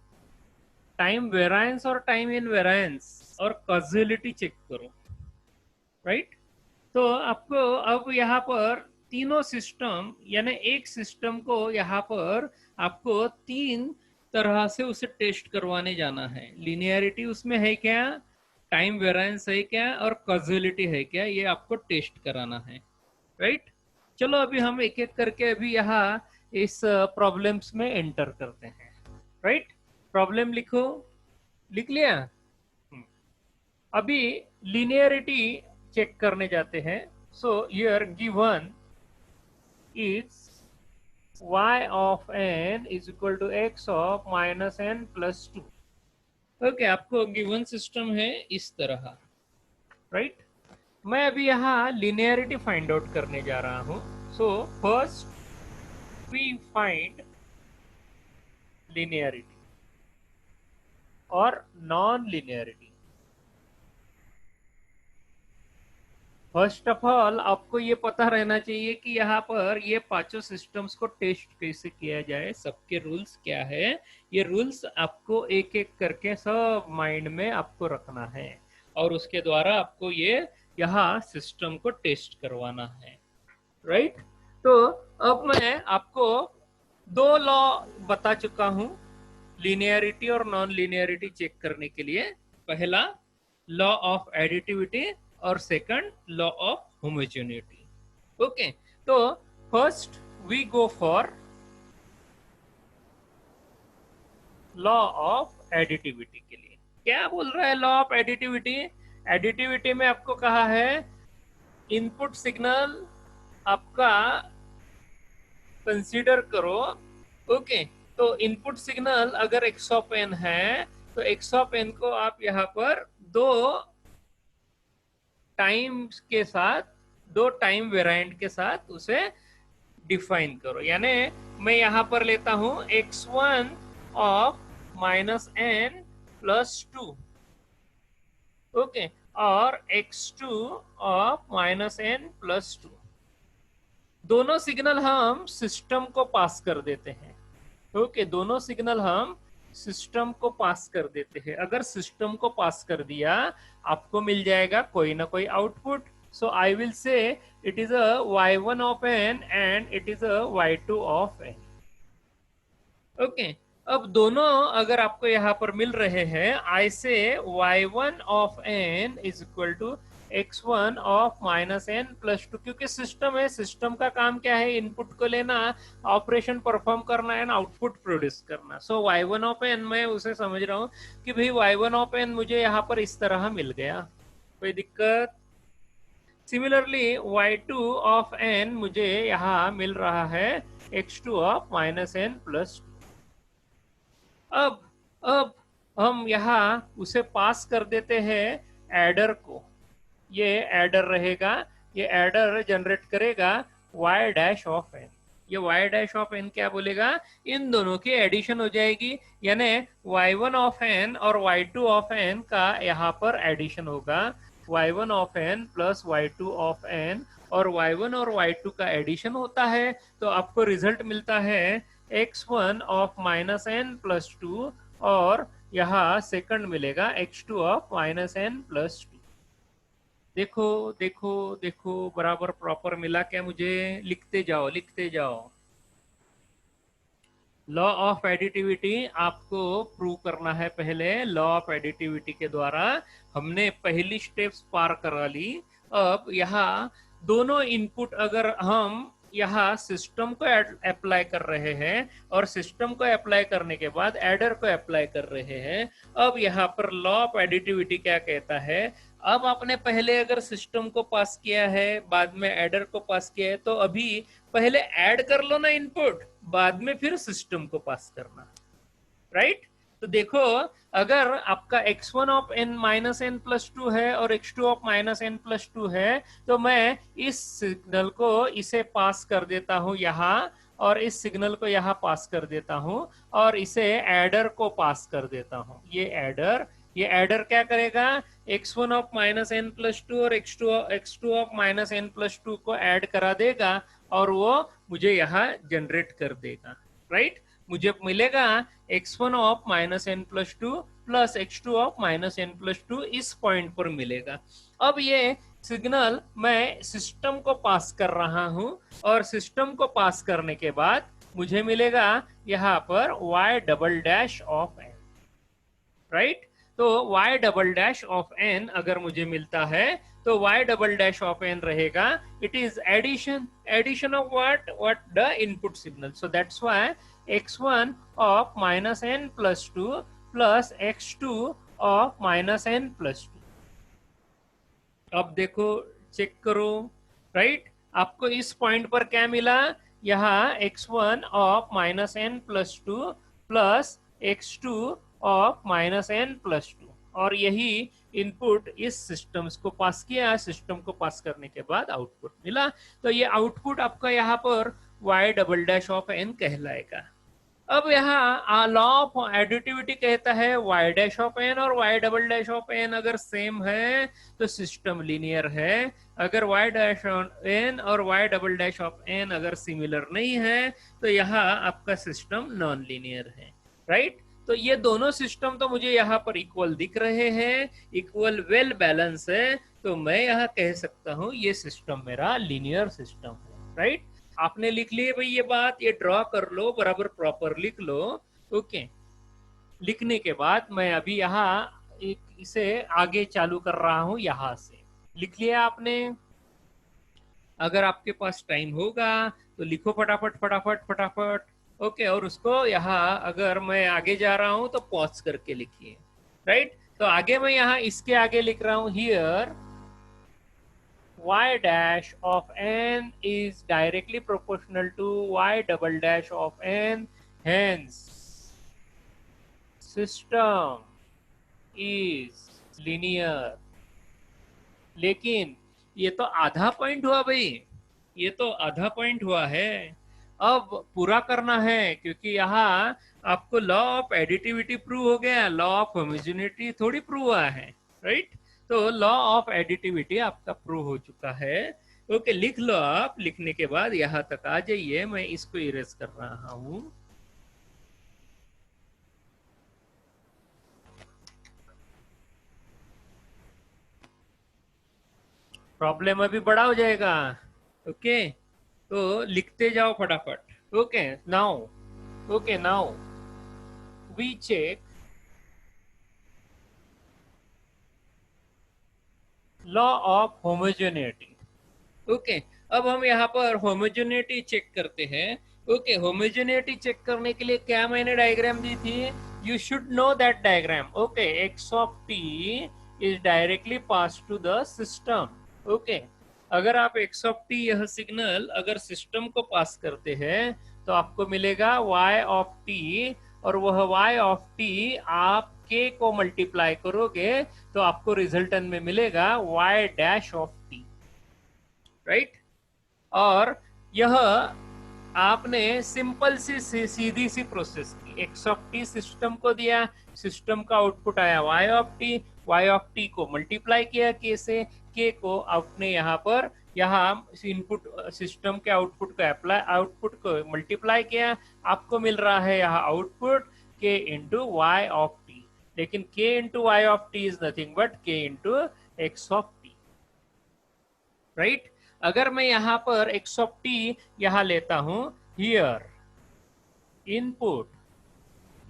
टाइम वेरायंस और टाइम इन वेरायंस और कॉजेलिटी चेक करो, राइट। तो आपको अब यहाँ पर तीनों सिस्टम यानी एक सिस्टम को यहाँ पर आपको तीन तरह से उसे टेस्ट करवाने जाना है। लिनियरिटी उसमें है क्या, टाइम वेरिएंस है क्या, और कॉजेलिटी है क्या, ये आपको टेस्ट कराना है, राइट। चलो अभी हम एक एक करके अभी यहाँ इस प्रॉब्लम्स में एंटर करते हैं, राइट। प्रॉब्लम लिखो, लिख लिया। अभी लिनियरिटी चेक करने जाते हैं। So here given is y of n is equal to x of minus n plus two. Okay, आपको गिवन सिस्टम है इस तरह, राइट। मैं अभी यहाँ लिनियरिटी फाइंड आउट करने जा रहा हूँ। So first we find linearity और non linearity. First of all आपको ये पता रहना चाहिए कि यहाँ पर ये पांचों सिस्टम्स को टेस्ट कैसे किया जाए, सबके रूल्स क्या है। ये रूल्स आपको एक एक करके सब माइंड में आपको रखना है और उसके द्वारा आपको ये यहाँ सिस्टम को टेस्ट करवाना है, राइट। तो अब मैं आपको दो लॉ बता चुका हूं लिनियरिटी और नॉन लिनियरिटी चेक करने के लिए। पहला लॉ ऑफ एडिटिविटी और second law of homogeneity. Okay, तो first we go for law of additivity के लिए। क्या बोल रहा है लॉ ऑफ एडिटिविटी? एडिटिविटी में आपको कहा है इनपुट सिग्नल आपका कंसीडर करो। ओके, तो इनपुट सिग्नल अगर x ऑफ n है तो x ऑफ n को आप यहाँ पर दो टाइम के साथ, दो टाइम वेरिएंट के साथ उसे डिफाइन करो। यानी मैं यहां पर लेता हूं x1 of minus n plus two, okay, और x2 of minus n plus to. दोनों सिग्नल हम सिस्टम को पास कर देते हैं। ओके, दोनों सिग्नल हम सिस्टम को पास कर देते हैं। अगर सिस्टम को पास कर दिया आपको मिल जाएगा कोई ना कोई output. So I will say it is a y1 of n and it is a y2 of n। Okay, अब दोनों अगर आपको यहाँ पर मिल रहे हैं, I say y1 of n is equal to x1 of minus n plus two. क्योंकि system है, सिस्टम का काम क्या है, इनपुट को लेना, ऑपरेशन परफॉर्म करना एंड आउटपुट प्रोड्यूस करना। सो y1 ऑफ n मैं उसे समझ रहा हूँ कि भाई y1 ऑफ n मुझे यहाँ पर इस तरह मिल गया, कोई दिक्कत। सिमिलरली y2 ऑफ n मुझे यहाँ मिल रहा है x2 of minus n plus two. अब हम यहाँ उसे पास कर देते हैं एडर को। ये एडर रहेगा, ये एडर जनरेट करेगा y डैश ऑफ n। ये y डैश ऑफ n क्या बोलेगा, इन दोनों की एडिशन हो जाएगी, यानी y1 ऑफ n और y2 ऑफ n का यहाँ पर एडिशन होगा। y1 of n plus y2 of n, और y1 और y2 का एडिशन होता है तो आपको रिजल्ट मिलता है x1 of minus n plus two, और यहाँ सेकंड मिलेगा x2 of minus n plus to. देखो देखो देखो, बराबर प्रॉपर मिला क्या मुझे? लिखते जाओ लिखते जाओ। लॉ ऑफ एडिटिविटी आपको प्रूव करना है। पहले लॉ ऑफ एडिटिविटी के द्वारा हमने पहली स्टेप्स पार करा ली। अब यहाँ दोनों इनपुट अगर हम यहाँ सिस्टम को अप्लाई कर रहे हैं और सिस्टम को अप्लाई करने के बाद एडर को अप्लाई कर रहे हैं, अब यहाँ पर लॉ ऑफ एडिटिविटी क्या कहता है? अब आपने पहले अगर सिस्टम को पास किया है, बाद में एडर को पास किया है, तो अभी पहले ऐड कर लो ना इनपुट, बाद में फिर सिस्टम को पास करना, राइट? तो देखो, अगर आपका x1 of n minus n plus two है और x2 of minus n plus two है, तो मैं इस सिग्नल को इसे पास कर देता हूं यहां, और इस सिग्नल को यहां पास कर देता हूं, और इसे एडर को पास कर देता हूं। ये एडर क्या करेगा? x1 of minus n plus two और x2 of minus n plus two को ऐड करा देगा, और वो मुझे यहाँ जनरेट कर देगा, राइट? मुझे मिलेगा x1 of minus n plus two plus x2 of minus n plus two, इस पॉइंट पर मिलेगा। अब ये सिग्नल मैं सिस्टम को पास कर रहा हूं, और सिस्टम को पास करने के बाद मुझे मिलेगा यहाँ पर y double dash of n, right? तो y double dash of n अगर मुझे मिलता है, तो y double dash of n रहेगा, it is addition of what the input signal. So that's why x1 of minus n plus two plus x2 of minus n plus two. अब देखो, check करो, right? आपको इस point पर क्या मिला? यहाँ x1 of minus n plus two plus x2 of minus n plus two, और यही इनपुट इस सिस्टम को पास किया। सिस्टम को पास करने के बाद आउटपुट मिला, तो ये आउटपुट आपका यहाँ पर y double dash of n कहलाएगा। अब यहाँ लॉ ऑफ एडिटिविटी कहता है y डैश ऑफ n और y double dash of n अगर सेम है तो सिस्टम लीनियर है, अगर y डैश ऑफ n और y double dash of n अगर सिमिलर नहीं है तो यहाँ आपका सिस्टम नॉन लीनियर है, राइट? तो ये दोनों सिस्टम तो मुझे यहाँ पर इक्वल दिख रहे हैं, इक्वल वेल बैलेंस है, तो मैं यहाँ कह सकता हूँ ये सिस्टम मेरा लीनियर सिस्टम है, राइट? आपने लिख लिए भाई ये बात, ये ड्रॉ कर लो, बराबर प्रॉपर लिख लो, ओके? लिखने के बाद मैं अभी यहाँ इसे आगे चालू कर रहा हूँ, यहाँ से लिख लिया आपने। अगर आपके पास टाइम होगा तो लिखो फटाफट फटाफट फटाफट, ओके? और उसको यहाँ अगर मैं आगे जा रहा हूं तो पॉज करके लिखिए, राइट? तो आगे मैं यहाँ इसके आगे लिख रहा हूं, here y dash of n is directly proportional to y double dash of n, hence system is linear। लेकिन ये तो आधा पॉइंट हुआ भाई, ये तो आधा पॉइंट हुआ है, अब पूरा करना है, क्योंकि यहाँ आपको लॉ ऑफ एडिटिविटी प्रूव हो गया, लॉ ऑफ होमोजेनिटी थोड़ी प्रूव हुआ है, राइट? तो लॉ ऑफ एडिटिविटी आपका प्रूव हो चुका है, ओके? लिख लो आप, लिखने के बाद यहाँ तक आ जाइए, मैं इसको इरेज कर रहा हूँ। प्रॉब्लम अभी बड़ा हो जाएगा, ओके? तो लिखते जाओ फटाफट, okay? Now we check law of homogeneity, okay? अब हम यहाँ पर होमोजेनिटी चेक करते हैं, ओके? होमोजेनिटी चेक करने के लिए क्या मैंने डायग्राम दी थी? You should know that diagram, okay? X of t is directly pass to the system, okay? अगर आप एक्स ऑफ टी यह सिग्नल अगर सिस्टम को पास करते हैं तो आपको मिलेगा y ऑफ टी, और वह y ऑफ टी आप k को मल्टीप्लाई करोगे तो आपको रिजल्टन में मिलेगा y dash of t, right? और यह आपने सिंपल सी सीधी सी प्रोसेस की, एक्स ऑफ टी सिस्टम को दिया, सिस्टम का आउटपुट आया y ऑफ टी को मल्टीप्लाई किया k से, k को आपने यहाँ पर इनपुट सिस्टम के आउटपुट को मल्टीप्लाई किया, आपको मिल रहा है यहाँ output k into y of T, लेकिन k into y of t is nothing but k into x of t, right. अगर मैं यहाँ पर x ऑफ t यहाँ लेता हूँ, here input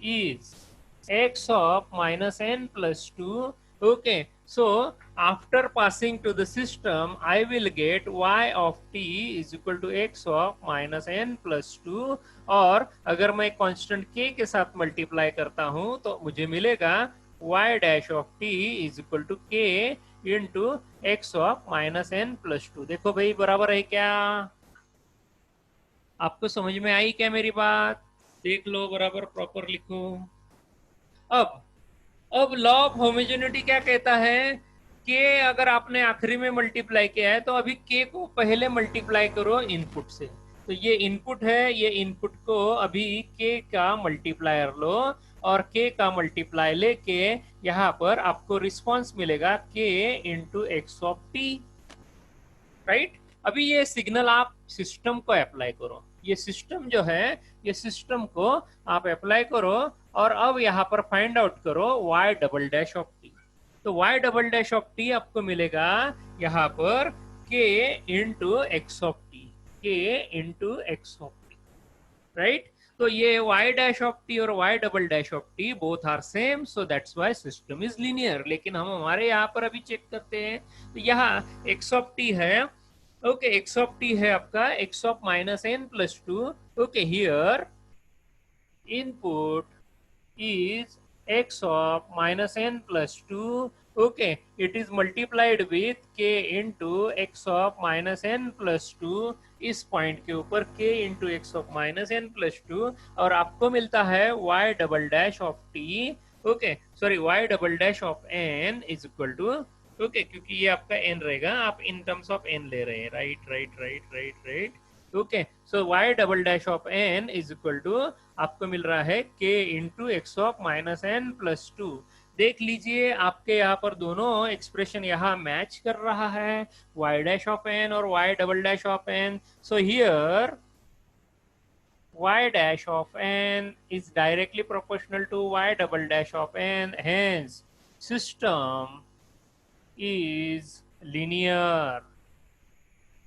is x of minus n plus 2. Okay, so after passing to the system, I will get y of t is equal to x of minus n plus 2. और अगर मैं constant k के साथ multiply करता हूं तो मुझे मिलेगा y dash of t is equal to k into x of minus n plus 2। देखो भाई बराबर है क्या? आपको समझ में आई क्या मेरी बात? देख लो, बराबर प्रॉपर लिखो। अब लॉ ऑफ होमोजेनिटी क्या कहता है कि अगर आपने आखिरी में मल्टीप्लाई किया है तो अभी के को पहले मल्टीप्लाई करो इनपुट से। तो ये इनपुट है, ये इनपुट को अभी के का मल्टीप्लायर लो और के का मल्टीप्लाई लेके यहाँ पर आपको रिस्पांस मिलेगा के into x of t, right. अभी ये सिग्नल आप सिस्टम को अप्लाई करो, ये सिस्टम जो है ये सिस्टम को आप अप्लाई करो और अब यहाँ पर फाइंड आउट करो y double dash of t. तो y double dash of t आपको मिलेगा यहाँ पर k into x of t, k into x of t, right. तो ये y डैश ऑफ टी और y double dash of t both are same, so that's why system is linear. लेकिन हम हमारे यहाँ पर अभी चेक करते हैं, तो यहाँ x ऑफ टी है, ओके, x ऑफ टी है आपका x of minus n plus 2। Okay, here input is x of minus n plus 2. Okay, it is multiplied with k into x of minus n plus 2। इस point के ऊपर k into x of minus n plus 2 और आपको मिलता है y double dash of t, okay sorry y double dash of n is equal to, okay क्योंकि ये आपका n रहेगा, आप इन टर्म्स ऑफ n ले रहे हैं, right right right right right. Okay, so y double dash of n is equal to आपको मिल रहा है k into x of minus n plus 2। देख लीजिए आपके यहाँ पर दोनों एक्सप्रेशन यहाँ मैच कर रहा है, y डैश ऑफ n और y double dash of n। So here y dash of n is directly proportional to y double dash of n, hence system is linear।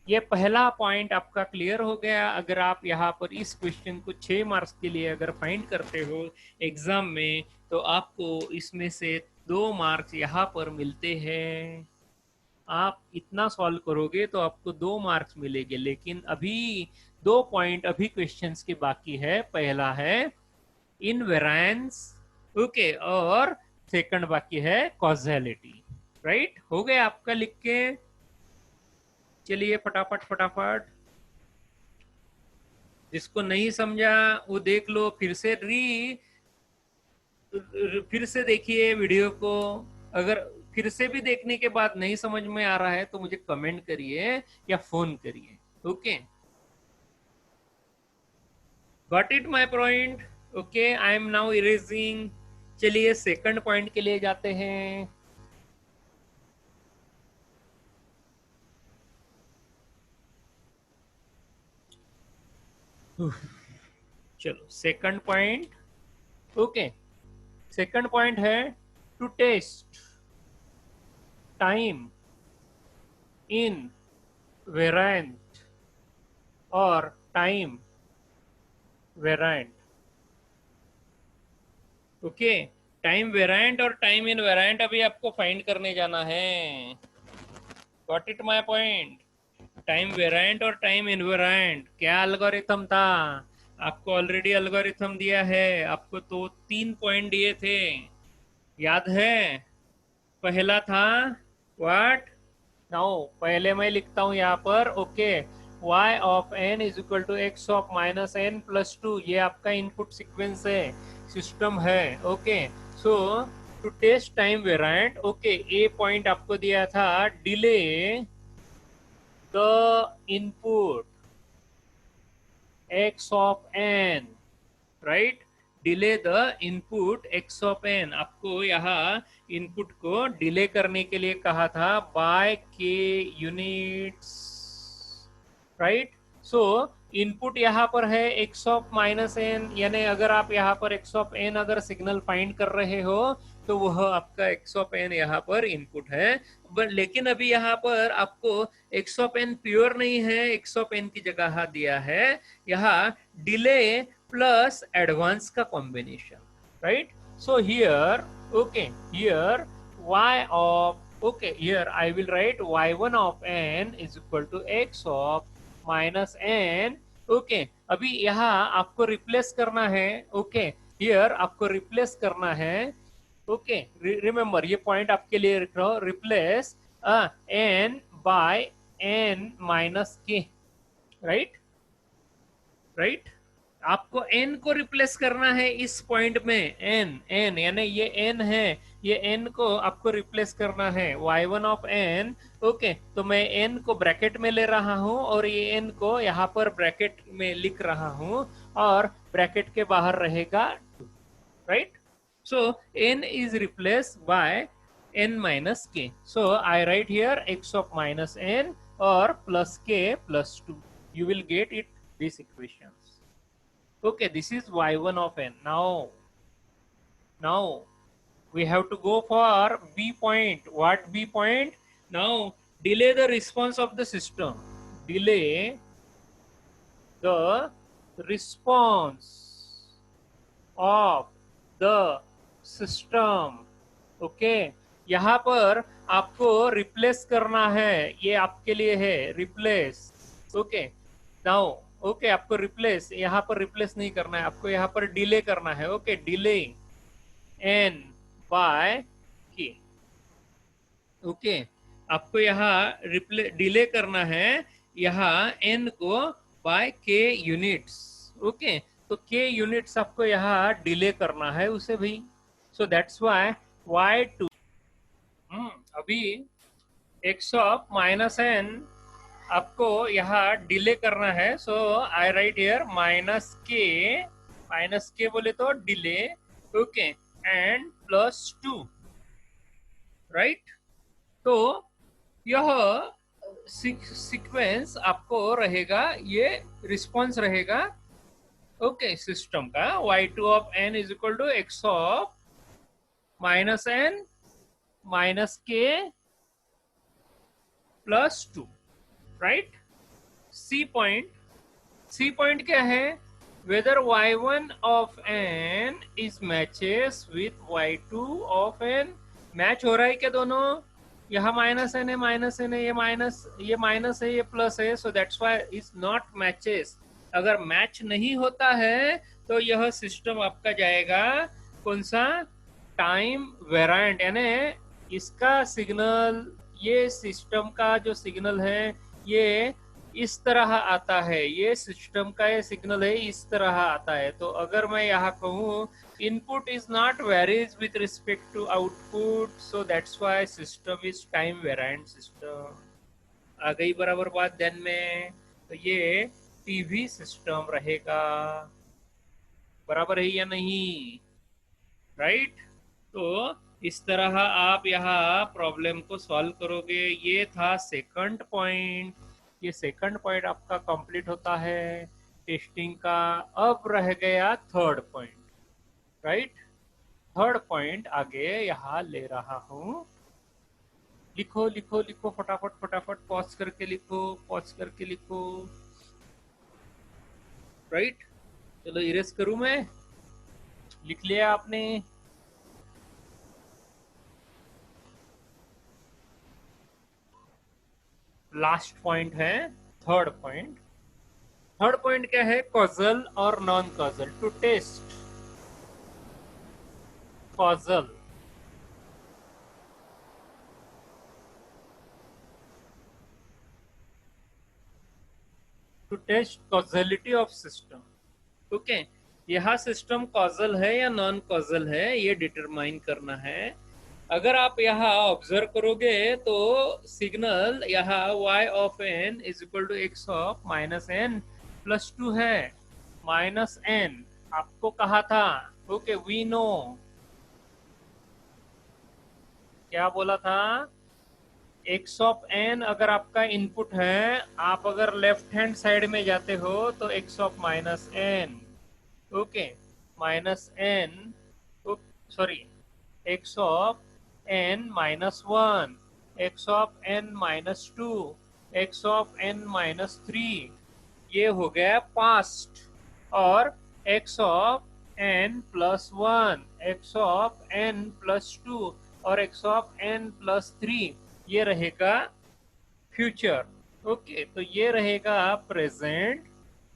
ये पहला पॉइंट आपका clear हो गया। अगर आप यहाँ पर इस क्वेश्चन को 6 मार्क्स के लिए अगर फाइंड करते हो एग्जाम में तो आपको इसमें से 2 मार्क्स यहाँ पर मिलते हैं। आप इतना सॉल्व करोगे तो आपको 2 मार्क्स मिलेंगे, लेकिन अभी 2 पॉइंट अभी क्वेश्चंस के बाकी है। पहला है इनवेरिएंस, ओके, और सेकंड बाकी है कॉजेलिटी, राइट। हो गया आपका लिख के? चलिए फटाफट फटाफट, जिसको नहीं समझा वो देख लो, फिर से देखिए वीडियो को। अगर फिर से भी देखने के बाद नहीं समझ में आ रहा है तो मुझे कमेंट करिए या फोन करिए, okay. Got it my point? Okay, I am now erasing. चलिए सेकंड पॉइंट के लिए जाते हैं। चलो second point, okay, second point है to test time invariant और time variant, okay. Time variant और टाइम इन वेरिएंट अभी आपको फाइंड करने जाना है। Got it my point? Time variant और टाइम इनवेरिएंट क्या एल्गोरिथम था? आपको ऑलरेडी एल्गोरिथम दिया है, आपको तो 3 पॉइंट दिए थे, याद है? पहला था व्हाट? नाउ पहले मैं लिखता हूं यहाँ पर, okay, y of n is equal to x of minus n plus 2। ये आपका इनपुट सीक्वेंस है, सिस्टम है, okay. So to test time variant, okay, a point आपको दिया था delay the input x of n, right, delay the input x of n। आपको यहाँ input को डिले करने के लिए कहा था by k units, right. So input यहाँ पर है x ऑफ माइनस एन, यानी अगर आप यहाँ पर x ऑफ एन अगर सिग्नल फाइंड कर रहे हो तो वह आपका x ऑफ एन यहाँ पर इनपुट है। बट लेकिन अभी यहाँ पर आपको x ऑफ एन प्योर नहीं है, x ऑफ एन की जगह दिया है यहाँ डिले प्लस एडवांस का combination, right? So here, okay, here y of, okay, here I will write y1 of n is equal to x of minus n. Okay, अभी यहाँ आपको रिप्लेस करना है, ओके, हियर आपको रिप्लेस करना है, okay, remember ये पॉइंट आपके लिए लिख रहा हूं, replace n by n minus k, right? Right, आपको n को रिप्लेस करना है इस पॉइंट में, n यानी ये n है, ये n को आपको रिप्लेस करना है y1 ऑफ n। ओके, तो मैं n को ब्रैकेट में ले रहा हूं और ये n को यहाँ पर ब्रैकेट में लिख रहा हूं और ब्रैकेट के बाहर रहेगा 2, right? So n is replace by n minus k, so I write here x of minus n और plus k plus 2, you will get it this equation. Okay, this is y1 of n. Now we have to go for b point. What b point? Now delay the response of the system. Delay the response of the system. Okay, यहाँ पर आपको replace करना है, ये आपके लिए है replace. Okay, now okay, आपको रिप्लेस यहाँ पर रिप्लेस नहीं करना है, आपको यहाँ पर डिले करना है। ओके, डिले n बाय के। ओके, आपको यहाँ डिले करना है यहाँ n को बाय k यूनिट्स। ओके, तो k यूनिट्स आपको यहाँ डिले करना है उसे भी, सो दैट्स वाई y2 अभी x ऑफ माइनस n आपको यहाँ डिले करना है, सो आई राइट हियर माइनस के बोले तो delay, okay, and plus 2, right? तो यह सीक्वेंस आपको रहेगा, ये रिस्पॉन्स रहेगा, ओके, सिस्टम का y2 of n is equal to x of minus n minus k plus 2, right? See point क्या है? Whether y1 of n is matches with y2 of n, match हो रहा है क्या दोनों? यहाँ माइनस n है, माइनस n है, ये माइनस है, ये प्लस है, so that's why is not matches. अगर मैच नहीं होता है तो यह सिस्टम आपका जाएगा कौन सा? टाइम वेरिएंट, यानी इसका सिग्नल, ये सिस्टम का जो सिग्नल है ये इस तरह आता है, ये सिस्टम का ये सिग्नल है इस तरह आता है। तो अगर मैं यहाँ कहूँ input is not varies with respect to output, so that's why system is time variant system. आ गई बराबर बात ध्यान में? तो ये टीवी सिस्टम रहेगा, बराबर है या नहीं? राइट? तो इस तरह आप यहाँ प्रॉब्लम को सॉल्व करोगे। ये था सेकंड पॉइंट, ये सेकंड पॉइंट आपका कंप्लीट होता है टेस्टिंग का। अब रह गया third point, right? Third point आगे यहाँ ले रहा हूँ, लिखो लिखो लिखो फटाफट, पॉज करके लिखो, राइट? चलो इरेज करूं मैं, लिख लिया आपने? लास्ट पॉइंट है थर्ड पॉइंट क्या है? कॉजल और non causal. To test causal, to test causality of system. Okay, यह सिस्टम कॉजल है या नॉन कॉजल है ये डिटरमाइन करना है। अगर आप यहाँ ऑब्जर्व करोगे तो सिग्नल यहाँ y of n is equal to x of minus n plus 2 है। माइनस n आपको कहा था, ओके, वी नो, क्या बोला था? एक्स ऑफ एन अगर आपका इनपुट है, आप अगर लेफ्ट हैंड साइड में जाते हो तो x of minus n, okay, minus n, sorry, x of n minus one, x of n minus two, x of n minus three, ये हो गया पास्ट। और x of n plus one, x of n plus two और x of n plus three, ये रहेगा future. Okay, तो ये रहेगा प्रेजेंट।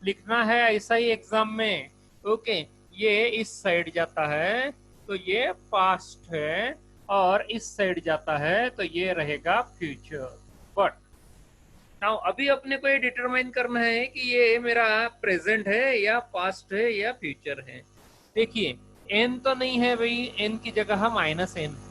लिखना है ऐसा ही एग्जाम में। ओके, ये इस साइड जाता है तो ये पास्ट है, और इस साइड जाता है तो ये रहेगा फ्यूचर। बट नाउ अभी अपने को ये डिटरमाइन करना है कि ये मेरा प्रेजेंट है या पास्ट है या फ्यूचर है। देखिए, एन तो नहीं है भाई, एन की जगह माइनस एन है।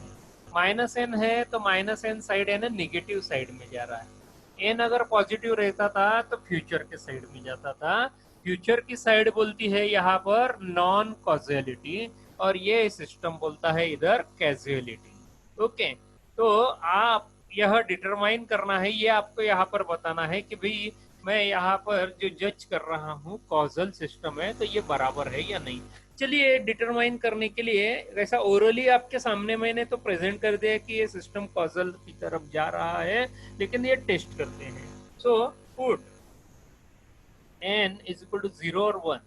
माइनस एन है तो माइनस एन साइड है ना, निगेटिव साइड में जा रहा है। एन अगर पॉजिटिव रहता था तो फ्यूचर के साइड में जाता था। फ्यूचर की साइड बोलती है यहाँ पर नॉन कॉजुअलिटी, और ये सिस्टम बोलता है इधर कैजुअलिटी। ओके, तो आप यह डिटरमाइन करना है, ये आपको यहाँ पर बताना है कि भाई मैं यहाँ पर जो जज कर रहा हूँ कॉजल सिस्टम है तो ये बराबर है या नहीं। चलिए, डिटरमाइन करने के लिए वैसा ओरली आपके सामने मैंने तो प्रेजेंट कर दिया कि ये सिस्टम कॉजल की तरफ जा रहा है, लेकिन ये टेस्ट करते हैं। So put n is equal to 0 और 1।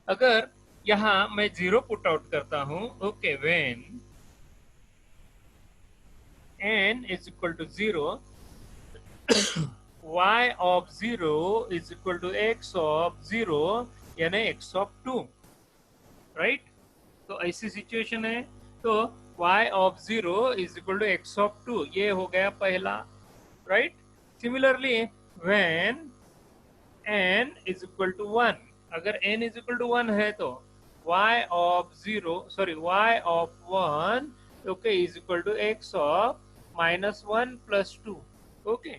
अगर यहाँ मैं 0 पुट आउट करता हूँ, okay, when n is equal to 0, y of 0 is equal to x of 0, यानी x of 2, राइट? तो ऐसी सिचुएशन है तो y of 0 is equal to x of 2, ये हो गया पहला, right? Similarly when n is equal to 1, अगर n is equal to 1 है तो y of 1, okay, is equal to x of minus one plus two. Okay,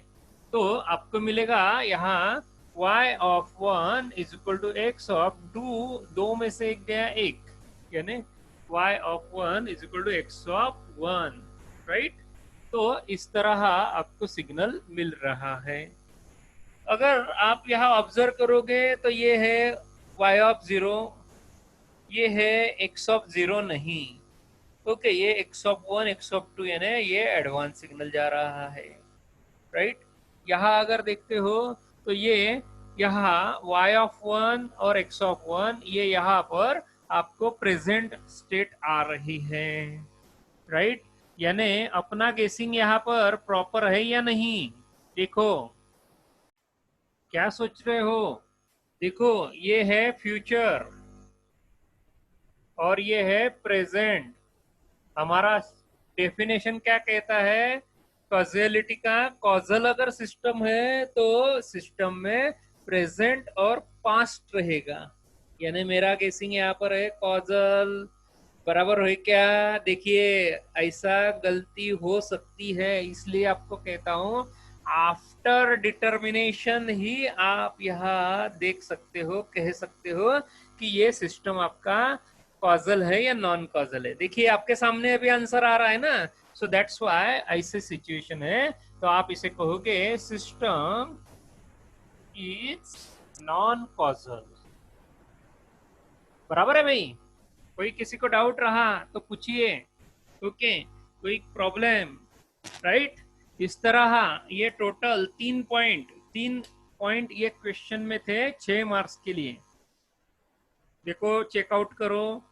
तो आपको मिलेगा यहाँ y of 1 is equal to x of 2, दो में से एक गया एक, यानी y of 1 is equal to x of 1, right? तो इस तरह आपको सिग्नल मिल रहा है। अगर आप यहाँ ऑब्जर्व करोगे तो ये है y ऑफ 0, ये है x ऑफ 0 नहीं। ओके, ये x ऑफ 1, x ऑफ 2, यानी ये एडवांस सिग्नल जा रहा है, राइट? यहाँ अगर देखते हो तो ये यहाँ y ऑफ 1 और x ऑफ 1, ये यहाँ पर आपको प्रेजेंट स्टेट आ रही है, राइट? यानी अपना गेसिंग यहाँ पर प्रॉपर है या नहीं? देखो, क्या सोच रहे हो? देखो, ये है फ्यूचर और ये है प्रेजेंट। हमारा डेफिनेशन क्या कहता है कॉजेलिटी का? कॉजल अगर सिस्टम है तो सिस्टम में प्रेजेंट और पास्ट रहेगा, यानी मेरा गेसिंग यहाँ पर है कॉजल बराबर है क्या? देखिए, ऐसा गलती हो सकती है, इसलिए आपको कहता हूँ आफ्टर डिटर्मिनेशन ही आप यहाँ देख सकते हो, कह सकते हो कि ये सिस्टम आपका कॉजल है या नॉन कॉजल है। देखिए, आपके सामने अभी आंसर आ रहा है ना, सो दैट्स व्हाई ऐसे सिचुएशन है तो आप इसे कहोगे सिस्टम इज नॉन कॉजल। बराबर है भाई? कोई किसी को डाउट रहा तो पूछिए, ओके, कोई प्रॉब्लम, राइट? इस तरह ये टोटल 3 पॉइंट ये क्वेश्चन में थे 6 मार्क्स के लिए। देखो, चेकआउट करो,